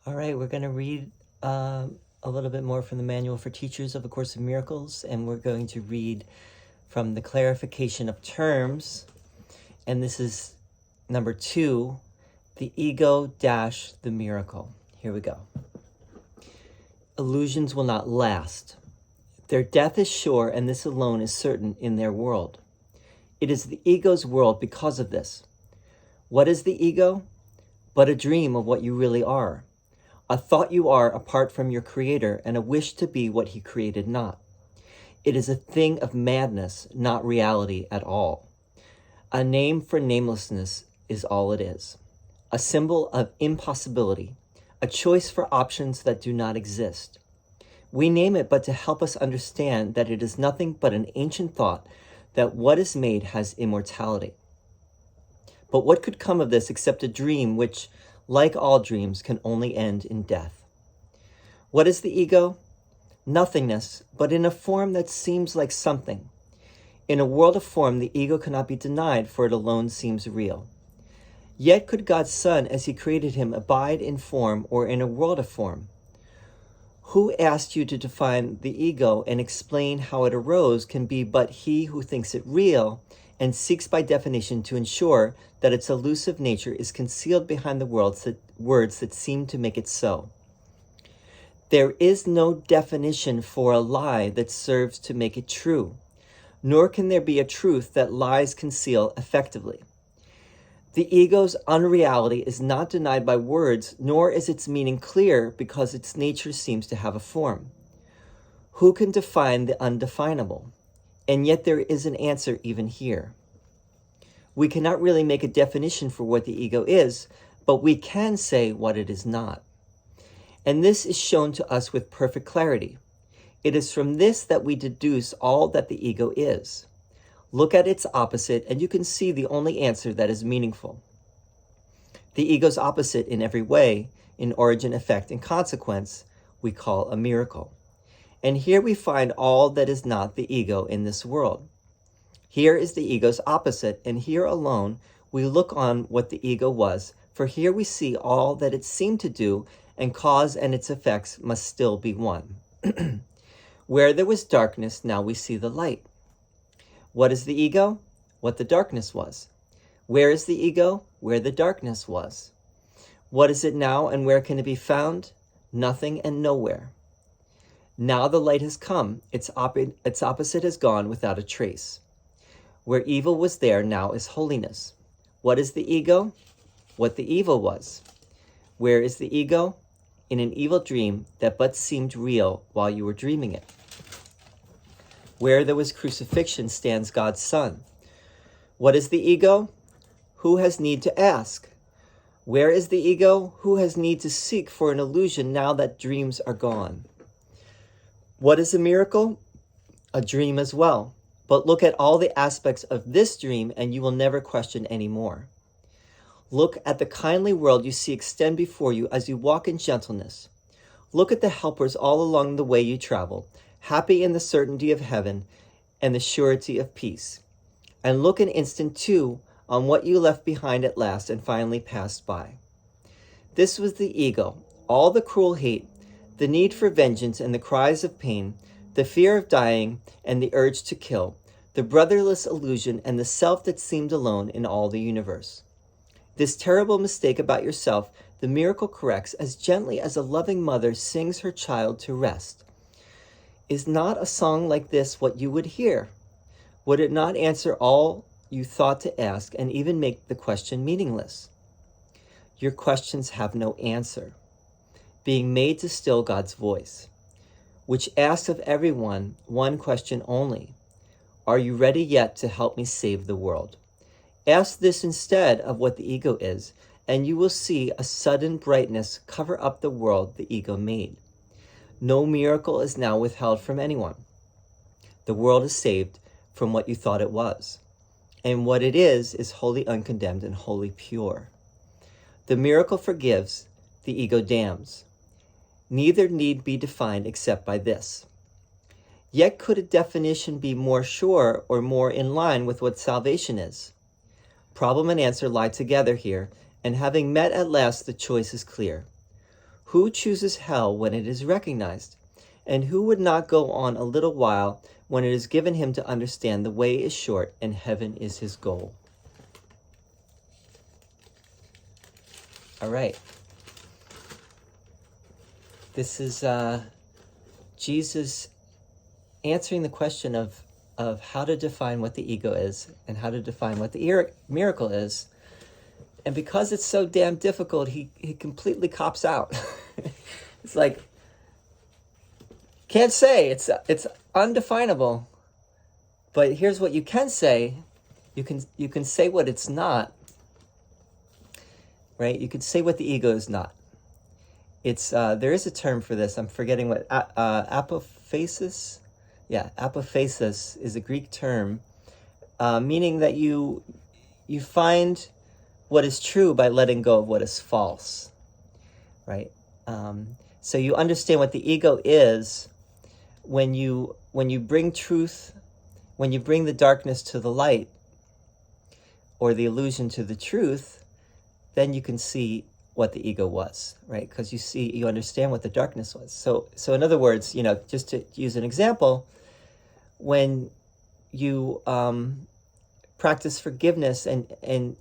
All right, we're going to read a little bit more from the Manual for Teachers of A Course in Miracles, and we're going to read from the clarification of terms, and this is number 2, the ego dash the miracle. Here we go. Illusions will not last. Their death is sure, and this alone is certain in their world. It is the ego's world because of this. What is the ego? But a dream of what you really are. A thought you are apart from your Creator, and a wish to be what He created not. It is a thing of madness, not reality at all. A name for namelessness is all it is. A symbol of impossibility, a choice for options that do not exist. We name it but to help us understand that it is nothing but an ancient thought that what is made has immortality. But what could come of this except a dream which, like all dreams, can only end in death? What is the ego? Nothingness, but in a form that seems like something. In a world of form, the ego cannot be denied, for it alone seems real. Yet could God's Son, as He created him, abide in form or in a world of form? Who asked you to define the ego and explain how it arose can be but he who thinks it real and seeks by definition to ensure that its elusive nature is concealed behind the words that seem to make it so. There is no definition for a lie that serves to make it true, nor can there be a truth that lies conceal effectively. The ego's unreality is not denied by words, nor is its meaning clear because its nature seems to have a form. Who can define the undefinable? And yet there is an answer even here. We cannot really make a definition for what the ego is, but we can say what it is not. And this is shown to us with perfect clarity. It is from this that we deduce all that the ego is. Look at its opposite, and you can see the only answer that is meaningful. The ego's opposite in every way, in origin, effect, and consequence, we call a miracle. And here we find all that is not the ego in this world. Here is the ego's opposite, and here alone we look on what the ego was, for here we see all that it seemed to do, and cause and its effects must still be one. Where there was darkness, now we see the light. What is the ego? What the darkness was. Where is the ego? Where the darkness was. What is it now, and where can it be found? Nothing and nowhere. Now the light has come, its opposite has gone without a trace. Where evil was there, now is holiness. What is the ego? What the evil was. Where is the ego? In an evil dream that but seemed real while you were dreaming it. Where there was crucifixion stands God's Son. What is the ego? Who has need to ask? Where is the ego? Who has need to seek for an illusion now that dreams are gone? What is a miracle? A dream as well. But look at all the aspects of this dream and you will never question any more. Look at the kindly world you see extend before you as you walk in gentleness. Look at the helpers all along the way you travel, happy in the certainty of heaven and the surety of peace. And look an instant, too, on what you left behind at last and finally passed by. This was the ego, all the cruel hate, the need for vengeance and the cries of pain, the fear of dying and the urge to kill, the brotherless illusion and the self that seemed alone in all the universe. This terrible mistake about yourself, the miracle corrects as gently as a loving mother sings her child to rest. Is not a song like this what you would hear? Would it not answer all you thought to ask and even make the question meaningless? Your questions have no answer, being made to still God's voice, which asks of everyone one question only. Are you ready yet to help me save the world? Ask this instead of what the ego is, and you will see a sudden brightness cover up the world the ego made. No miracle is now withheld from anyone. The world is saved from what you thought it was. And what it is wholly uncondemned and wholly pure. The miracle forgives, the ego damns. Neither need be defined except by this. Yet could a definition be more sure or more in line with what salvation is? Problem and answer lie together here, and having met at last, the choice is clear. Who chooses hell when it is recognized? And who would not go on a little while when it is given him to understand the way is short and heaven is his goal? All right. This is Jesus answering the question of how to define what the ego is and how to define what the miracle is. And because it's so damn difficult, he completely cops out. It's like, can't say, it's undefinable. But here's what you can say. You can say what it's not. Right? You can say what the ego is not. It's there is a term for this. I'm forgetting what apophasis. Yeah, apophasis is a Greek term, meaning that you find what is true by letting go of what is false, right? So you understand what the ego is when you bring truth, when you bring the darkness to the light, or the illusion to the truth, then you can see what the ego was, right? Because you understand what the darkness was. So in other words, just to use an example, when you practice forgiveness and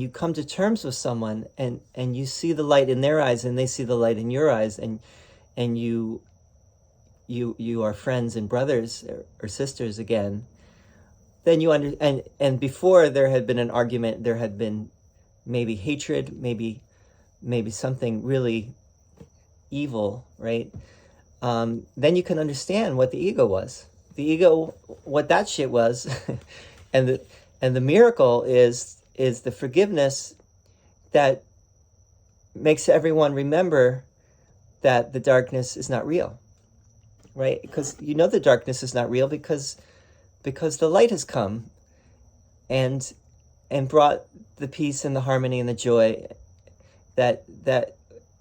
you come to terms with someone and you see the light in their eyes and they see the light in your eyes, and you are friends and brothers or sisters again, then you and before there had been an argument, there had been maybe hatred, maybe something really evil, right? Then you can understand what the ego was. The ego, what that shit was, and the miracle is the forgiveness that makes everyone remember that the darkness is not real, right? Because the darkness is not real because the light has come and brought the peace and the harmony and the joy that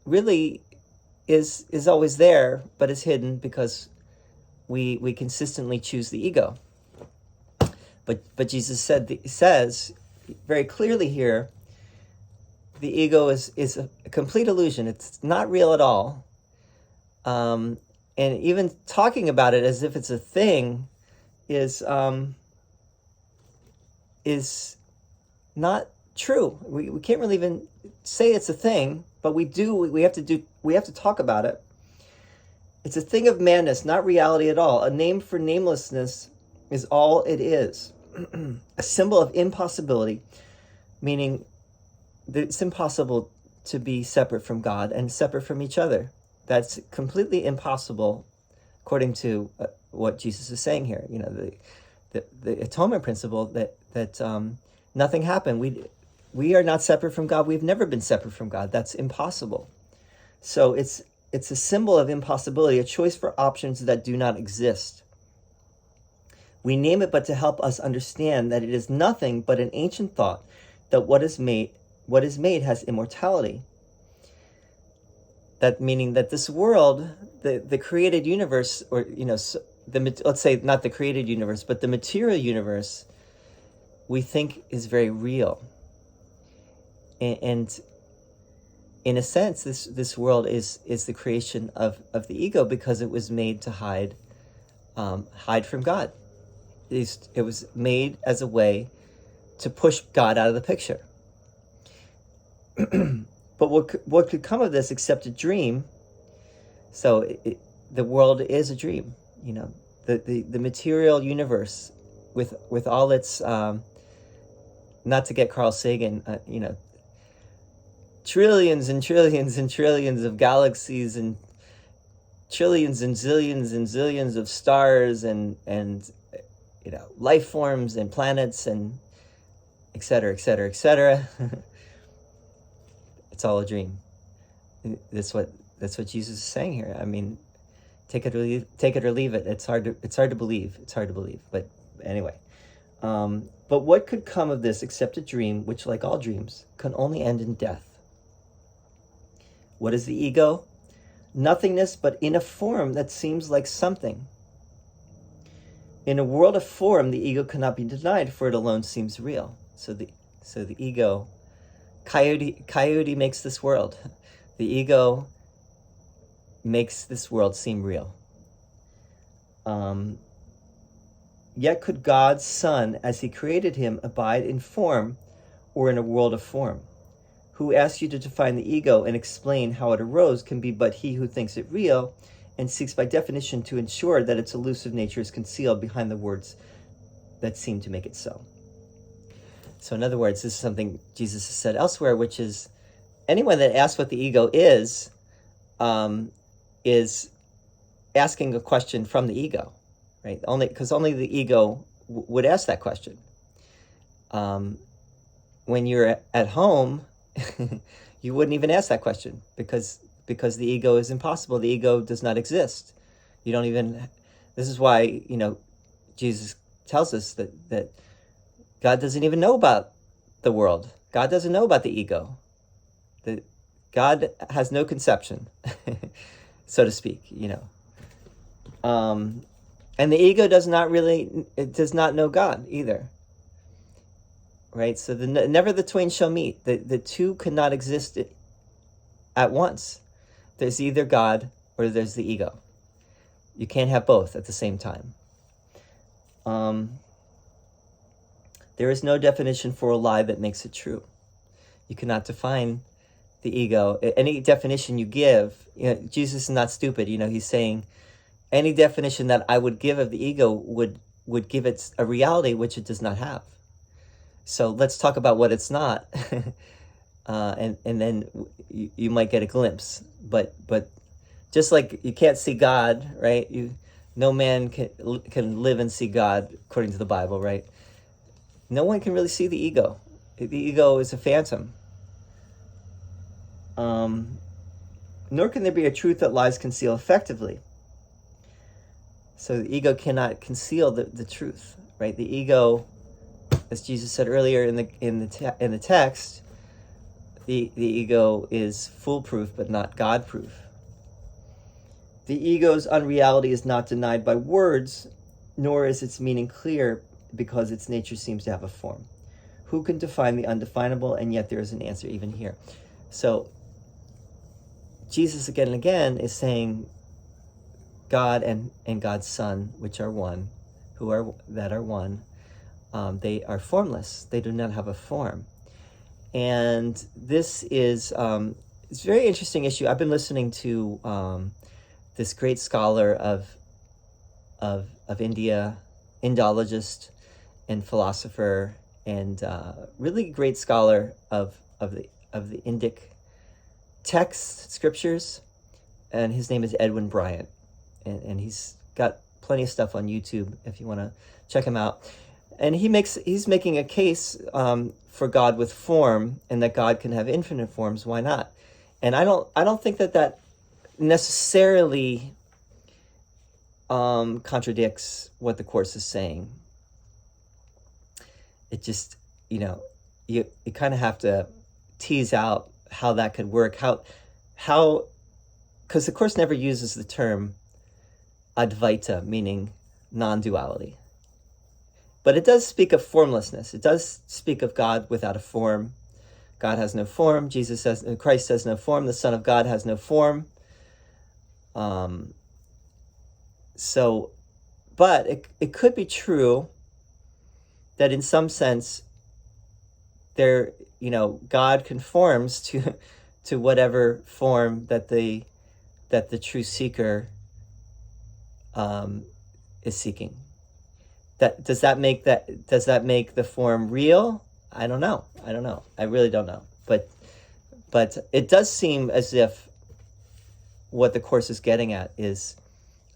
really is always there, but is hidden because we consistently choose the ego. But Jesus says very clearly here, the ego is a complete illusion. It's not real at all. And even talking about it as if it's a thing is not true. We can't really even say it's a thing, but we have to talk about it. It's a thing of madness, not reality at all. A name for namelessness is all it is. A symbol of impossibility, meaning that it's impossible to be separate from God and separate from each other. That's completely impossible, according to what Jesus is saying here. The atonement principle that nothing happened. We are not separate from God. We've never been separate from God. That's impossible. So it's a symbol of impossibility, a choice for options that do not exist. We name it but to help us understand that it is nothing but an ancient thought that what is made has immortality. That meaning that this world, the created universe, or let's say not the created universe, but the material universe, we think is very real. And in a sense, this world is the creation of the ego, because it was made to hide from God. It was made as a way to push God out of the picture. But what could come of this except a dream? So the world is a dream. The material universe with all its not to get Carl Sagan, trillions and trillions and trillions of galaxies and trillions and zillions of stars and life forms and planets and et cetera, et cetera, et cetera. It's all a dream. That's what Jesus is saying here. I mean, take it or leave it. It's hard to believe. But anyway, but what could come of this except a dream, which, like all dreams, can only end in death? What is the ego? Nothingness, but in a form that seems like something. In a world of form, the ego cannot be denied, for it alone seems real. So the ego, coyote makes this world. The ego makes this world seem real. Yet could God's Son, as he created him, abide in form or in a world of form? Who asks you to define the ego and explain how it arose can be but he who thinks it real and seeks by definition to ensure that its elusive nature is concealed behind the words that seem to make it so. So in other words, this is something Jesus has said elsewhere, which is anyone that asks what the ego is asking a question from the ego, right? Because only the ego would ask that question. When you're at home, you wouldn't even ask that question because the ego is impossible. The ego does not exist. You don't even. This is why Jesus tells us that God doesn't even know about the world. God doesn't know about the ego. That God has no conception, so to speak. And the ego does not know God either. Right? So never the twain shall meet. The two cannot exist at once. There's either God or there's the ego. You can't have both at the same time. There is no definition for a lie that makes it true. You cannot define the ego. Any definition you give, Jesus is not stupid. He's saying any definition that I would give of the ego would give it a reality which it does not have. So let's talk about what it's not, and then you might get a glimpse. But just like you can't see God, right? No man can live and see God according to the Bible, right? No one can really see the ego. The ego is a phantom. Nor can there be a truth that lies conceal effectively. So the ego cannot conceal the truth, right? The ego, as Jesus said earlier in the text, the ego is foolproof but not God-proof. The ego's unreality is not denied by words, nor is its meaning clear because its nature seems to have a form. Who can define the undefinable? And yet there is an answer even here. So Jesus again and again is saying God and God's Son, which are one, that are one, they are formless. They do not have a form. And this is it's a very interesting issue. I've been listening to this great scholar of India, Indologist and philosopher, and really great scholar of the Indic text scriptures, and his name is Edwin Bryant, and he's got plenty of stuff on YouTube if you want to check him out. And he's making a case for God with form, and that God can have infinite forms. Why not? And I don't think that necessarily contradicts what the Course is saying. It just, you kind of have to tease out how that could work. How, because the Course never uses the term Advaita, meaning non-duality. But it does speak of formlessness. It does speak of God without a form. God has no form. Christ has no form. The Son of God has no form. But it could be true that in some sense God conforms to whatever form that the true seeker is seeking. Does that make the form real? I don't know. I really don't know. But it does seem as if what the Course is getting at is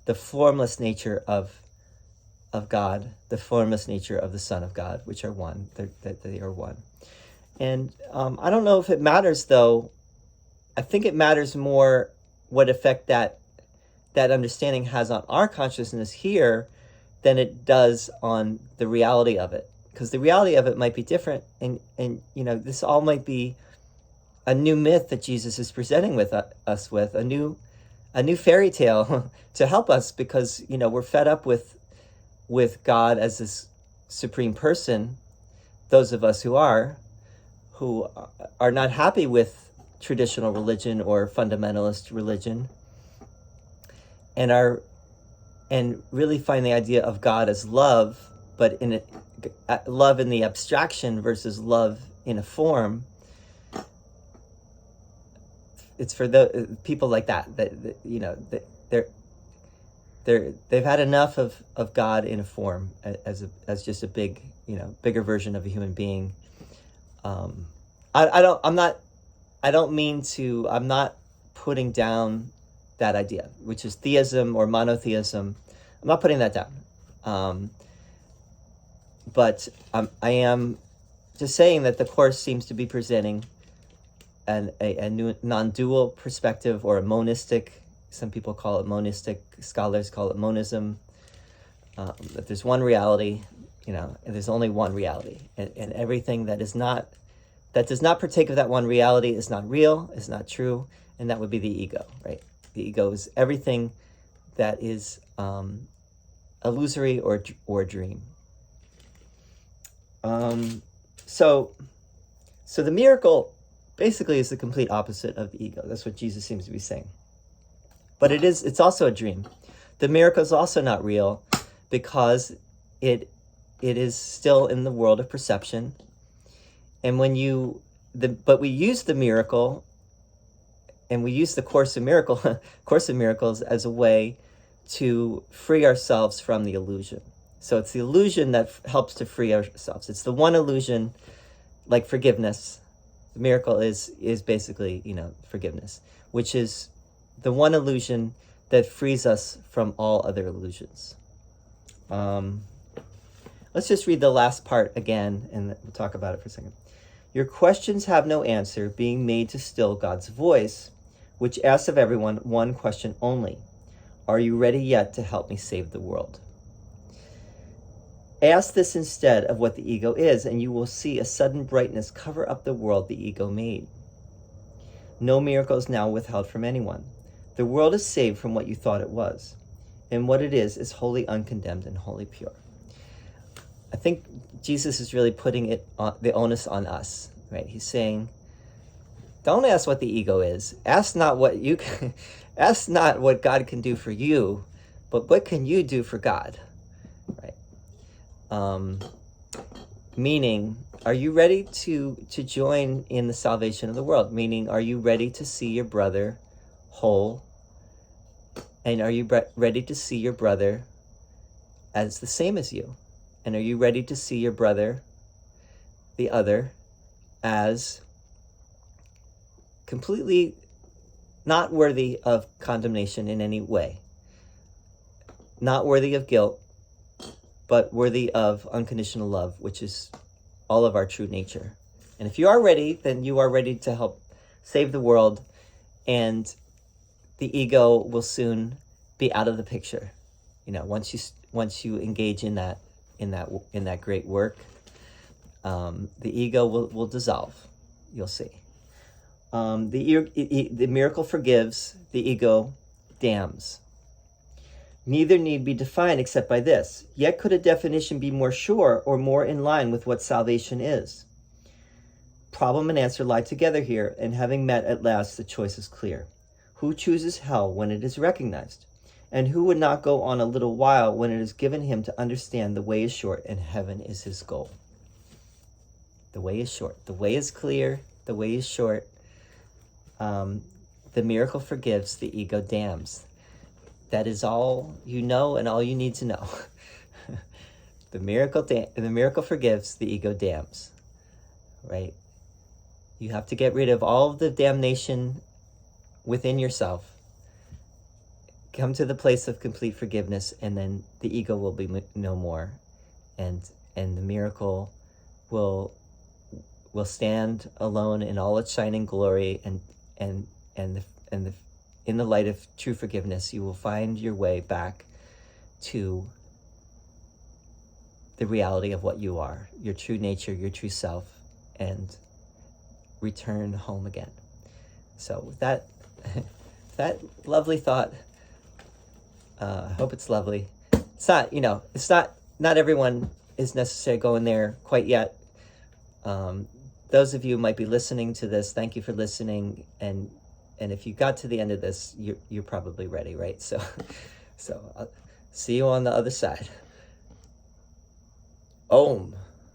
the formless nature of God, the formless nature of the Son of God, which are one. That they are one. And I don't know if it matters, though. I think it matters more what effect that understanding has on our consciousness here than it does on the reality of it. Because the reality of it might be different, and this all might be a new myth that Jesus is presenting with us with, a new fairy tale to help us, because we're fed up with God as this supreme person. Those of us who are not happy with traditional religion or fundamentalist religion, and really find the idea of God as love, but love in the abstraction versus love in a form. It's for the people like that they've had enough of God in a form as just a big, bigger version of a human being. I'm not putting down that idea, which is theism or monotheism. I'm not putting that down. But I am just saying that the Course seems to be presenting a new non-dual perspective, or a monistic. Some people call it monistic. Scholars call it monism. That there's one reality, and there's only one reality, and everything that does not partake of that one reality is not real, is not true, and that would be the ego, right? The ego is everything that is illusory or dream. So the miracle basically is the complete opposite of the ego. That's what Jesus seems to be saying. But it's also a dream. The miracle is also not real because it is still in the world of perception. And but we use the miracle, and we use the Course of Miracles as a way to free ourselves from the illusion. So it's the illusion that helps to free ourselves. It's the one illusion, like forgiveness. The miracle is basically, forgiveness, which is the one illusion that frees us from all other illusions. Let's just read the last part again, and we'll talk about it for a second. Your questions have no answer, being made to still God's voice, which asks of everyone one question only. Are you ready yet to help me save the world? Ask this instead of what the ego is, and you will see a sudden brightness cover up the world the ego made. No miracle is now withheld from anyone. The world is saved from what you thought it was, and what it is wholly uncondemned and wholly pure. I think Jesus is really putting the onus on us, right? He's saying, don't ask what the ego is. Ask not what God can do for you, but what can you do for God, right? Meaning, are you ready to join in the salvation of the world? Meaning, are you ready to see your brother whole? And are you ready to see your brother as the same as you? And are you ready to see your brother, the other, as completely not worthy of condemnation in any way? Not worthy of guilt, but worthy of unconditional love, which is all of our true nature. And if you are ready, then you are ready to help save the world, and the ego will soon be out of the picture. Once you engage in that great work, the ego will dissolve. You'll see. The miracle forgives, the ego damns. Neither need be defined except by this. Yet could a definition be more sure or more in line with what salvation is? Problem and answer lie together here, and having met at last, the choice is clear. Who chooses hell when it is recognized? And who would not go on a little while when it is given him to understand the way is short and heaven is his goal? The way is short. The way is clear. The way is short. The miracle forgives, the ego damns. That is all you know and all you need to know. The miracle forgives, the ego damns. Right? You have to get rid of all of the damnation within yourself. Come to the place of complete forgiveness, and then the ego will be no more, and the miracle will stand alone in all its shining glory, and in the light of true forgiveness, you will find your way back to the reality of what you are, your true nature, your true self, and return home again. So with that lovely thought, I hope it's lovely. It's not everyone is necessarily going there quite yet. those of you who might be listening to this, thank you for listening. And if you got to the end of this, you're probably ready, right? So I'll see you on the other side. Om.